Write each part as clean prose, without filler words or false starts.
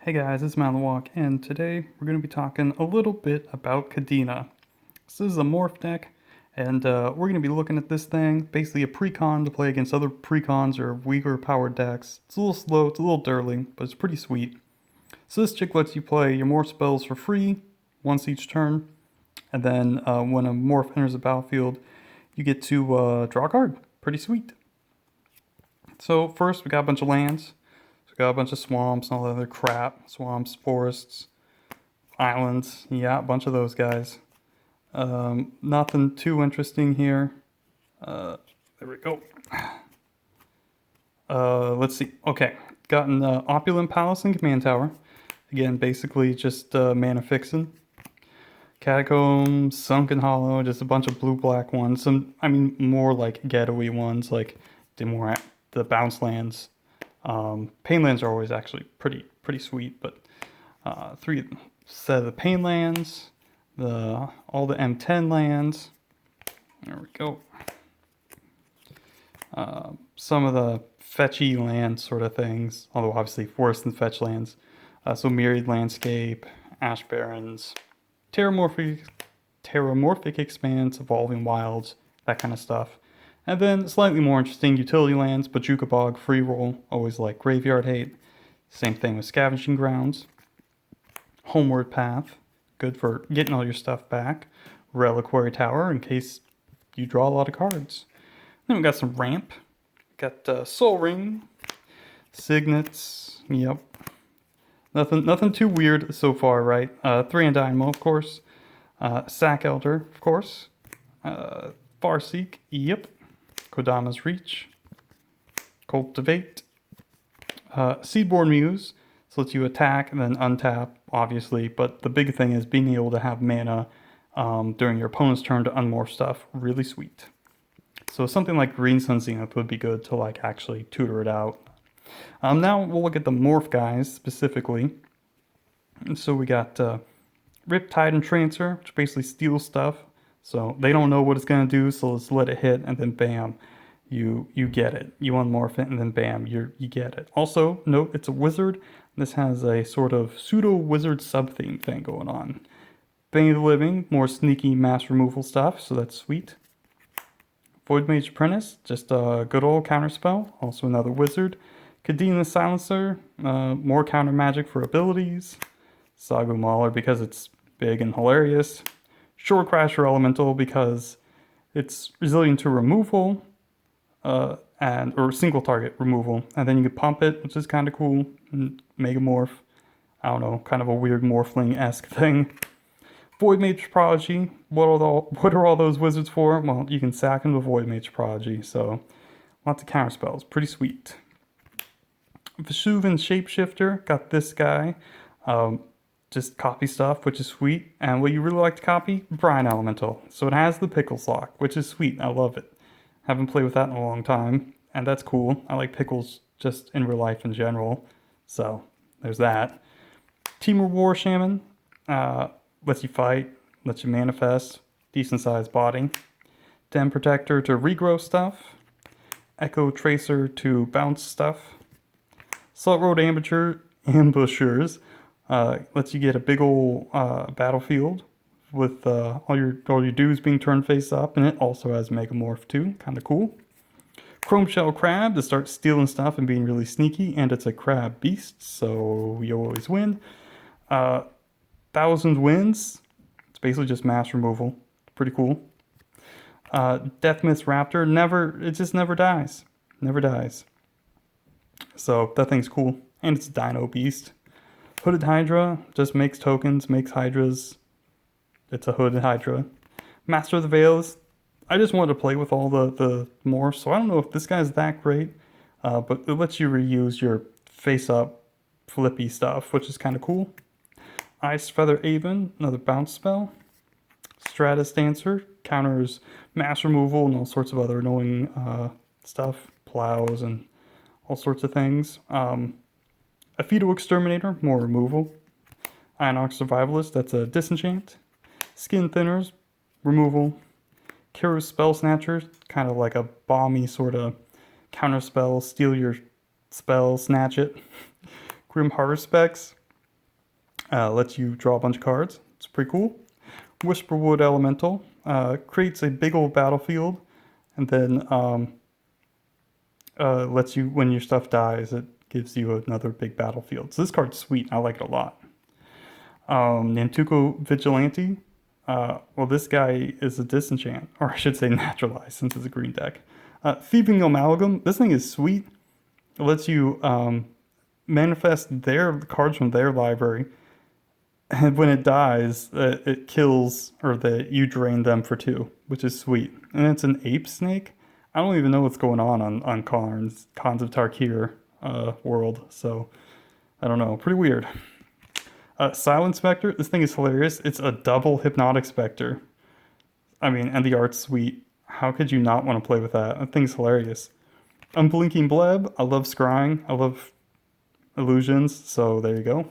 Hey guys, it's Matt on the Walk, and today we're going to be talking a little bit about Kadena. So this is a morph deck, and we're going to be looking at this thing, basically a precon to play against other precons or weaker powered decks. It's a little slow, it's a little durdly, but it's pretty sweet. So this chick lets you play your morph spells for free, once each turn, and then when a morph enters the battlefield, you get to draw a card. Pretty sweet. So first we got a bunch of lands. Got a bunch of swamps and all that other crap. Swamps, forests, islands. Yeah, a bunch of those guys. Nothing too interesting here. There we go. Let's see. Okay, got an Opulent Palace and Command Tower. Again, basically just mana fixin'. Catacombs, Sunken Hollow, just a bunch of blue-black ones. More like ghetto-y ones, like the bounce lands. Pain lands are always actually pretty sweet, but three set of the pain lands, all the M10 lands. There we go. Some of the fetchy land sort of things, although obviously worse than fetch lands. So Myriad Landscape, Ash Barrens, Terramorphic Expanse, Evolving Wilds, that kind of stuff. And then slightly more interesting utility lands, Bojuka Bog, Free Roll, always like Graveyard Hate. Same thing with Scavenging Grounds. Homeward Path, good for getting all your stuff back. Reliquary Tower, in case you draw a lot of cards. Then we got some Ramp. Got Soul Ring, Signets, yep. Nothing too weird so far, right? 3 and Dynamo, of course. Sack Elder, of course. Farseek, yep. Kodama's Reach, Cultivate, Seaborn Muse, so lets you attack and then untap, obviously, but the big thing is being able to have mana during your opponent's turn to unmorph stuff. Really sweet. So something like Green Sun Zenith would be good to like actually tutor it out. Now we'll look at the morph guys specifically. And so we got Riptide and Trancer, which basically steals stuff. So they don't know what it's going to do, so let's let it hit, and then bam, you get it. You unmorph it, and then bam, you get it. Also, note it's a wizard. This has a sort of pseudo-wizard sub-theme thing going on. Bane of the Living, more sneaky mass removal stuff, so that's sweet. Void Mage Apprentice, just a good old counterspell, also another wizard. Kadena the Silencer, more counter magic for abilities. Sagu Mauler because it's big and hilarious. Shore Crasher Elemental because it's resilient to removal or single target removal, and then you can pump it, which is kind of cool. And Megamorph, I don't know, kind of a weird Morphling-esque thing. Void Mage Prodigy, what are all those wizards for? Well, you can sack them with Void Mage Prodigy, so lots of counter spells, pretty sweet. Vesuvian Shapeshifter, got this guy. Just copy stuff, which is sweet. And what you really like to copy? Brine Elemental. So it has the Pickles lock, which is sweet. I love it. Haven't played with that in a long time, and that's cool. I like pickles just in real life in general. So there's that. Temur War Shaman. Lets you fight, lets you manifest. Decent sized body. Den Protector to regrow stuff. Echo Tracer to bounce stuff. Salt Road Ambushers. Lets you get a big ol' battlefield with all your dudes being turned face up, and it also has Megamorph too, kind of cool. Chrome Shell Crab to start stealing stuff and being really sneaky, and it's a crab beast, so you always win. 1,000 Winds, it's basically just mass removal, pretty cool. Deathmist Raptor, it just never dies, so that thing's cool, and it's a Dino Beast. Hooded Hydra just makes tokens, makes Hydras. It's a Hooded Hydra. Master of the Veils. I just wanted to play with all the morphs, so I don't know if this guy's that great, but it lets you reuse your face-up flippy stuff, which is kind of cool. Ice Feather Aven, another bounce spell. Stratus Dancer counters mass removal and all sorts of other annoying stuff, plows and all sorts of things. A Fetal Exterminator, more removal. Inox Survivalist, that's a disenchant. Skin Thinners, removal. Kiro's Spell Snatcher, kind of like a bomby sort of counter spell, steal your spell, snatch it. Grim Harvest Specs, Lets you draw a bunch of cards. It's pretty cool. Whisperwood Elemental creates a big old battlefield, and then lets you, when your stuff dies, it gives you another big battlefield. So this card's sweet. I like it a lot. Nantuko Vigilante. Well, this guy is a disenchant, or I should say naturalize, since it's a green deck. Thieving Amalgam. This thing is sweet. It lets you manifest their cards from their library, and when it dies, it kills, or that you drain them for 2, which is sweet. And it's an ape snake. I don't even know what's going on Khans of Tarkir world, so I don't know. Pretty weird. Silent Spectre. This thing is hilarious. It's a double Hypnotic Spectre. I mean, and the art's sweet. How could you not want to play with that? That thing's hilarious. Unblinking Bleb. I love scrying. I love illusions, so there you go.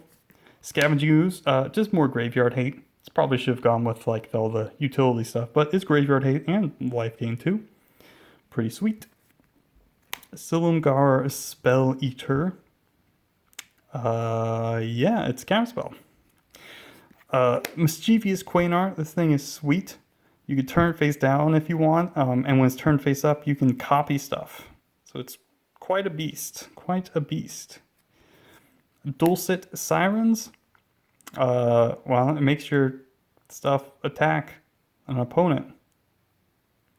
Scavenge Ooze. Just more graveyard hate. It's probably should have gone with like all the utility stuff, but it's graveyard hate and life gain too. Pretty sweet. Silumgar Spell Eater. Yeah, it's Counterspell. Mischievous Quainar. This thing is sweet. You can turn face down if you want, and when it's turned face up, you can copy stuff. So it's quite a beast. Quite a beast. Dulcet Sirens. Well, it makes your stuff attack an opponent.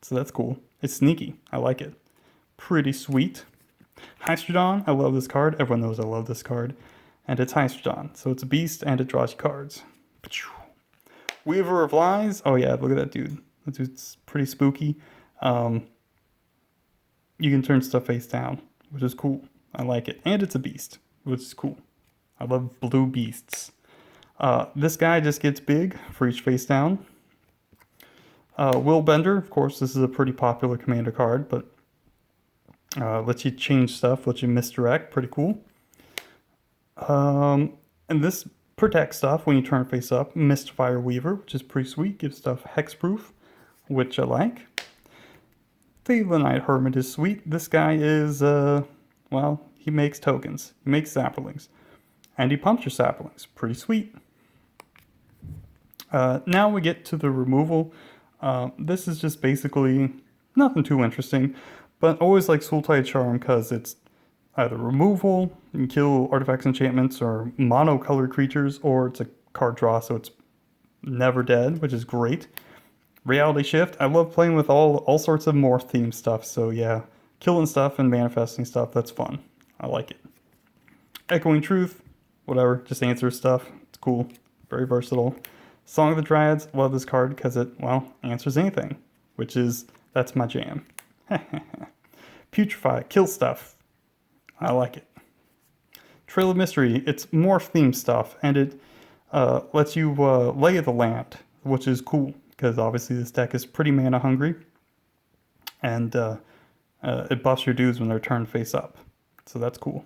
So that's cool. It's sneaky. I like it. Pretty sweet. Hystrodon. I love this card. Everyone knows I love this card. And it's Hystrodon. So it's a beast and it draws you cards. Weaver of Lies. Oh yeah, look at that dude. That dude's pretty spooky. You can turn stuff face down, which is cool. I like it. And it's a beast, which is cool. I love blue beasts. This guy just gets big for each face down. Will Bender, of course, this is a pretty popular commander card, but lets you change stuff, lets you misdirect. Pretty cool. And this protects stuff when you turn face up. Mistfire Weaver, which is pretty sweet. Gives stuff hexproof, which I like. Thalanite Hermit is sweet. This guy is, well, he makes tokens. He makes saplings. And he pumps your saplings. Pretty sweet. Now we get to the removal. This is just basically nothing too interesting, but always like Sultai Charm because it's either removal, you can kill artifacts, enchantments, or monocolored creatures, or it's a card draw, so it's never dead, which is great. Reality Shift. I love playing with all sorts of morph theme stuff, so yeah, killing stuff and manifesting stuff, that's fun. I like it. Echoing Truth. Whatever, just answers stuff. It's cool. Very versatile. Song of the Dryads. Love this card because it, well, answers anything, which is, that's my jam. Putrefy. Kill stuff. I like it. Trail of Mystery. It's morph themed stuff, and it lets you lay the land, which is cool because obviously this deck is pretty mana hungry, and it buffs your dudes when they're turned face up. So that's cool,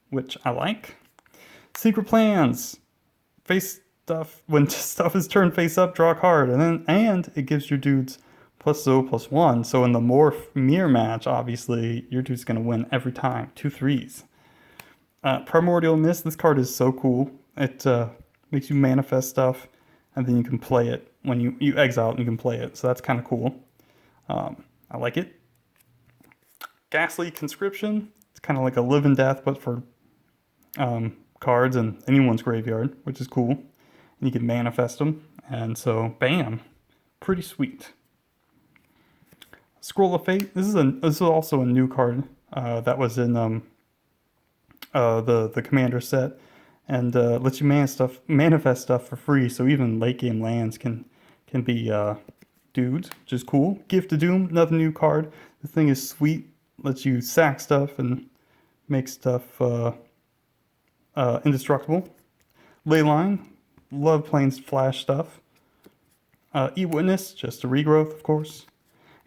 which I like. Secret Plans. Face stuff, when stuff is turned face up, draw a card, and it gives your dudes +0/+1. So in the morph mirror match, obviously your dude's gonna win every time. 2 3s. Primordial Mist. This card is so cool. It makes you manifest stuff, and then you can play it when you exile it and you can play it. So that's kind of cool. I like it. Ghastly Conscription. It's kind of like a live and death, but for cards in anyone's graveyard, which is cool. And you can manifest them, and so bam, pretty sweet. Scroll of Fate. This is also a new card that was in the commander set, and lets you manifest stuff for free. So even late game lands can be dudes, which is cool. Gift of Doom, another new card. This thing is sweet. Lets you sack stuff and make stuff indestructible. Leyline. Love playing flash stuff. E-Witness, just a regrowth, of course.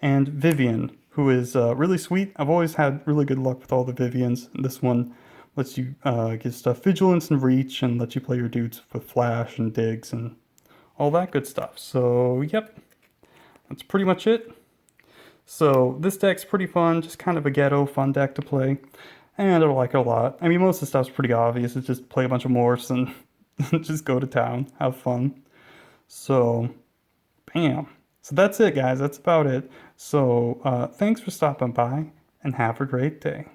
And Vivian, who is really sweet. I've always had really good luck with all the Vivians. This one lets you give stuff vigilance and reach, and lets you play your dudes with flash and digs and all that good stuff. So, yep, that's pretty much it. So this deck's pretty fun, just kind of a ghetto fun deck to play, and I like it a lot. I mean, most of the stuff's pretty obvious. It's just play a bunch of morphs and Just go to town, have fun. So, bam. So that's it, guys. That's about it. So, thanks for stopping by and have a great day.